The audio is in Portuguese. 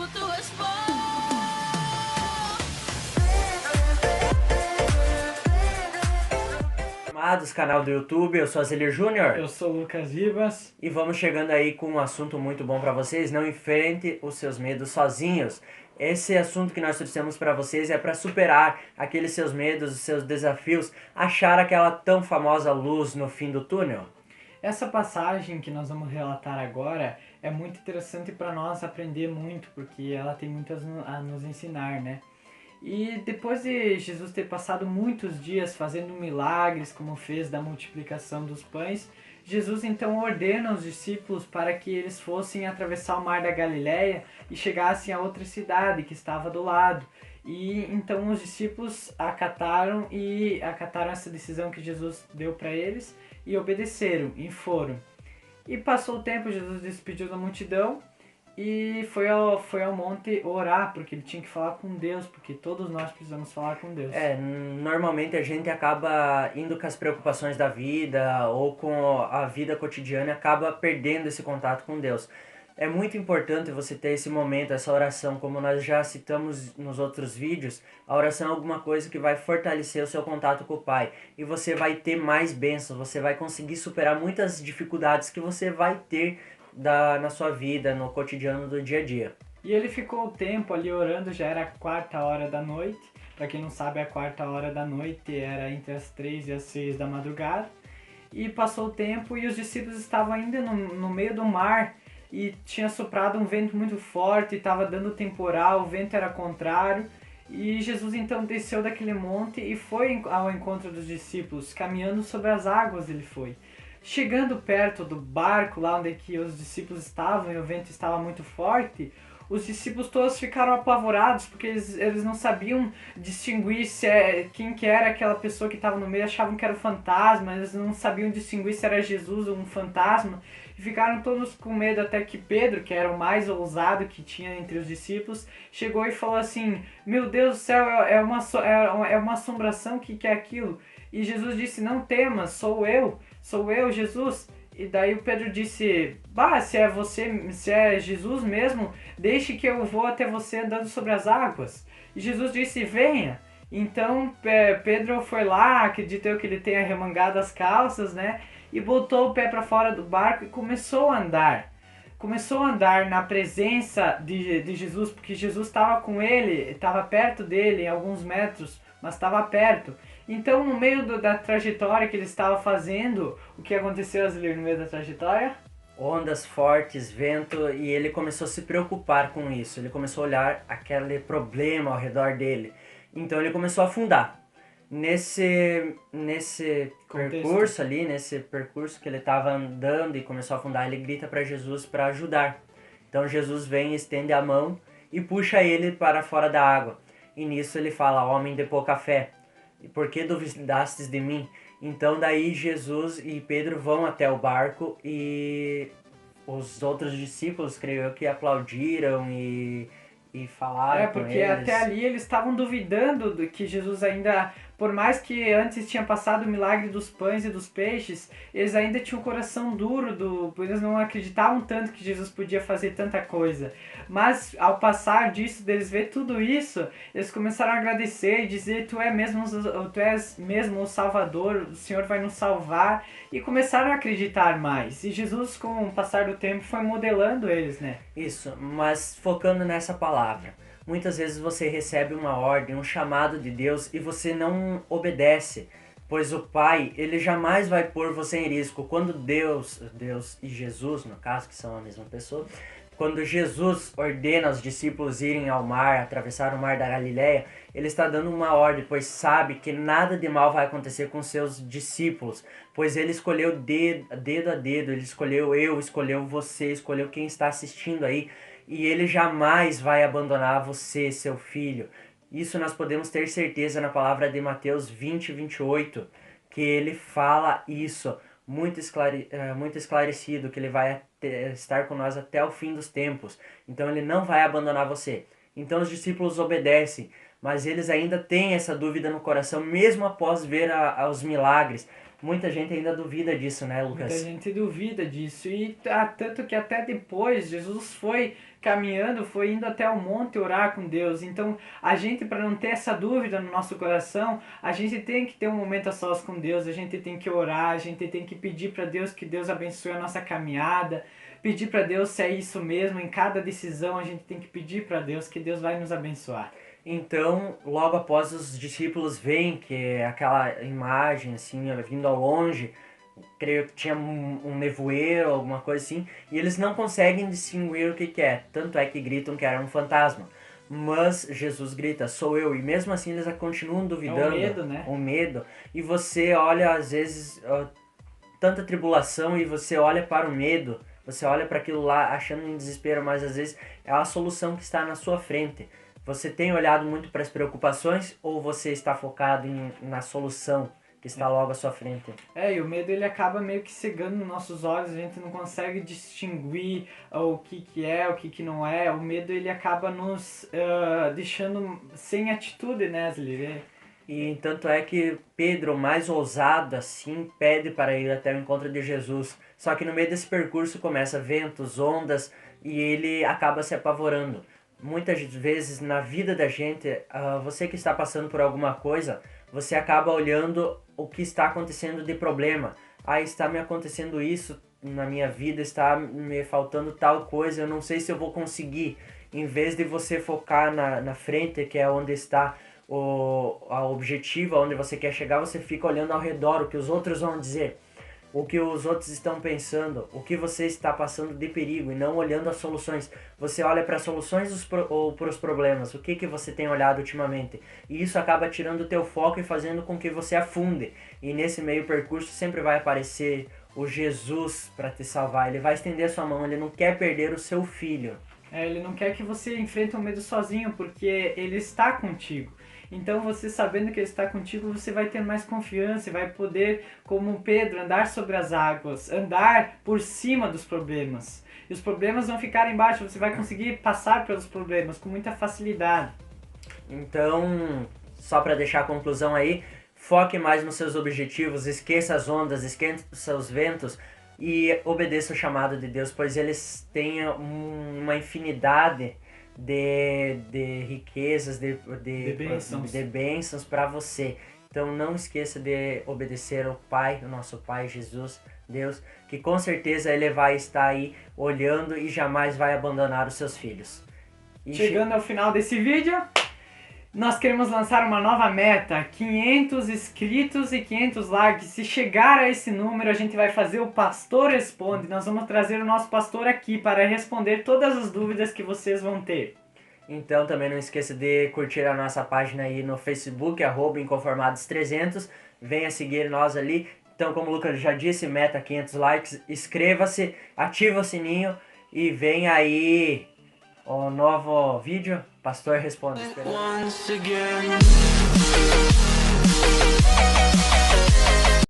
tu expor. Amados, canal do YouTube, eu sou Azelir Júnior. Eu sou o Lucas Ribas. E vamos chegando aí com um assunto muito bom para vocês. Não enfrente os seus medos sozinhos. Esse assunto que nós trouxemos para vocês é para superar aqueles seus medos, os seus desafios, achar aquela tão famosa luz no fim do túnel. Essa passagem que nós vamos relatar agora é muito interessante para nós aprender muito, porque ela tem muito a nos ensinar, né? E depois de Jesus ter passado muitos dias fazendo milagres, como fez da multiplicação dos pães, Jesus então ordena aos discípulos para que eles fossem atravessar o mar da Galileia e chegassem a outra cidade que estava do lado. E então os discípulos acataram essa decisão que Jesus deu para eles e obedeceram e foram. E passou o tempo, Jesus despediu da multidão e foi ao monte orar, porque ele tinha que falar com Deus, porque todos nós precisamos falar com Deus. Normalmente a gente acaba indo com as preocupações da vida ou com a vida cotidiana e acaba perdendo esse contato com Deus. É muito importante você ter esse momento, essa oração, como nós já citamos nos outros vídeos. A oração é alguma coisa que vai fortalecer o seu contato com o Pai. E você vai ter mais bênçãos, você vai conseguir superar muitas dificuldades que você vai ter na sua vida, no cotidiano do dia a dia. E ele ficou o tempo ali orando, já era a 4h da noite. Para quem não sabe, a 4h da noite era entre as 3 e as 6 da madrugada. E passou o tempo e os discípulos estavam ainda no meio do mar. E tinha soprado um vento muito forte, estava dando temporal, o vento era contrário. E Jesus então desceu daquele monte e foi ao encontro dos discípulos, caminhando sobre as águas ele foi. Chegando perto do barco, lá onde que os discípulos estavam e o vento estava muito forte, os discípulos todos ficaram apavorados, porque eles não sabiam distinguir quem que era aquela pessoa que estava no meio, achavam que era um fantasma, eles não sabiam distinguir se era Jesus ou um fantasma, e ficaram todos com medo, até que Pedro, que era o mais ousado que tinha entre os discípulos, chegou e falou assim: meu Deus do céu, é uma assombração, que é aquilo? E Jesus disse: não temas, sou eu, Jesus. E daí o Pedro disse: se é Jesus mesmo, deixe que eu vou até você andando sobre as águas. E Jesus disse: venha. Então Pedro foi lá, acredito eu que ele tenha remangado as calças, né? E botou o pé para fora do barco e começou a andar. Começou a andar na presença de Jesus, porque Jesus estava com ele, estava perto dele, em alguns metros, mas estava perto. Então, no meio da trajetória que ele estava fazendo, o que aconteceu, Azelir, no meio da trajetória? Ondas fortes, vento, e ele começou a se preocupar com isso. Ele começou a olhar aquele problema ao redor dele. Então ele começou a afundar. Nesse percurso ali, nesse percurso que ele estava andando e começou a afundar, ele grita para Jesus para ajudar. Então Jesus vem, estende a mão e puxa ele para fora da água. E nisso ele fala: homem de pouca fé, por que duvidastes de mim? Então daí Jesus e Pedro vão até o barco e os outros discípulos, creio eu, que aplaudiram e falaram com eles. Porque até ali eles estavam duvidando de que Jesus ainda, por mais que antes tinha passado o milagre dos pães e dos peixes, eles ainda tinham o coração duro, eles não acreditavam tanto que Jesus podia fazer tanta coisa. Mas ao passar disso, deles ver tudo isso, eles começaram a agradecer e dizer: tu és mesmo o Salvador, o Senhor vai nos salvar, e começaram a acreditar mais. E Jesus, com o passar do tempo, foi modelando eles, né? Isso, mas focando nessa palavra. Muitas vezes você recebe uma ordem, um chamado de Deus e você não obedece, pois o Pai, ele jamais vai pôr você em risco. Quando Deus e Jesus, no caso, que são a mesma pessoa, quando Jesus ordena aos discípulos irem ao mar, atravessar o mar da Galileia, ele está dando uma ordem, pois sabe que nada de mal vai acontecer com seus discípulos, pois ele escolheu dedo a dedo, ele escolheu escolheu você, escolheu quem está assistindo aí, e ele jamais vai abandonar você, seu filho. Isso nós podemos ter certeza na palavra de Mateus 20:28, que ele fala isso, muito esclarecido, que ele vai estar com nós até o fim dos tempos. Então ele não vai abandonar você. Então os discípulos obedecem, mas eles ainda têm essa dúvida no coração, mesmo após ver os milagres. Muita gente ainda duvida disso, né, Lucas? Muita gente duvida disso. E tanto que até depois Jesus foi caminhando, foi indo até o monte orar com Deus. Então, a gente, para não ter essa dúvida no nosso coração, a gente tem que ter um momento a sós com Deus, a gente tem que orar, a gente tem que pedir para Deus que Deus abençoe a nossa caminhada, pedir para Deus se é isso mesmo. Em cada decisão, a gente tem que pedir para Deus que Deus vai nos abençoar. Então, logo após os discípulos veem que é aquela imagem, assim, vindo ao longe, creio que tinha um nevoeiro, alguma coisa assim, e eles não conseguem distinguir o que é. Tanto é que gritam que era um fantasma. Mas Jesus grita, sou eu, e mesmo assim eles continuam duvidando. É o medo, né? O medo. E você olha, às vezes, tanta tribulação, e você olha para o medo, você olha para aquilo lá achando em desespero, mas às vezes é a solução que está na sua frente. Você tem olhado muito para as preocupações ou você está focado na solução que está logo à sua frente? E o medo ele acaba meio que cegando nos nossos olhos, a gente não consegue distinguir o que é, o que não é. O medo ele acaba nos deixando sem atitude, né, Asli? E tanto é que Pedro, mais ousado assim, pede para ir até o encontro de Jesus. Só que no meio desse percurso começa ventos, ondas e ele acaba se apavorando. Muitas vezes na vida da gente, você que está passando por alguma coisa, você acaba olhando o que está acontecendo de problema. Está me acontecendo isso na minha vida, está me faltando tal coisa, eu não sei se eu vou conseguir. Em vez de você focar na frente, que é onde está o objetivo, onde você quer chegar, você fica olhando ao redor, o que os outros vão dizer, o que os outros estão pensando, o que você está passando de perigo e não olhando as soluções. Você olha para as soluções ou para os problemas, o que você tem olhado ultimamente. E isso acaba tirando o teu foco e fazendo com que você afunde. E nesse meio percurso sempre vai aparecer o Jesus para te salvar. Ele vai estender a sua mão, ele não quer perder o seu filho. Ele não quer que você enfrente o medo sozinho, porque ele está contigo. Então você sabendo que ele está contigo, você vai ter mais confiança, vai poder, como Pedro, andar sobre as águas, andar por cima dos problemas. E os problemas vão ficar embaixo, você vai conseguir passar pelos problemas com muita facilidade. Então, só para deixar a conclusão aí, foque mais nos seus objetivos, esqueça as ondas, esqueça os ventos e obedeça o chamado de Deus, pois eles têm uma infinidade de riquezas, de bênçãos para você. Então não esqueça de obedecer ao Pai, o nosso Pai Jesus, Deus, que com certeza Ele vai estar aí olhando e jamais vai abandonar os seus filhos. Chegando ao final desse vídeo, nós queremos lançar uma nova meta, 500 inscritos e 500 likes. Se chegar a esse número, a gente vai fazer o Pastor Responde. Nós vamos trazer o nosso pastor aqui para responder todas as dúvidas que vocês vão ter. Então também não esqueça de curtir a nossa página aí no Facebook, @inconformados300. Venha seguir nós ali. Então, como o Lucas já disse, meta 500 likes. Inscreva-se, ativa o sininho e vem aí o novo vídeo, Pastor Responde.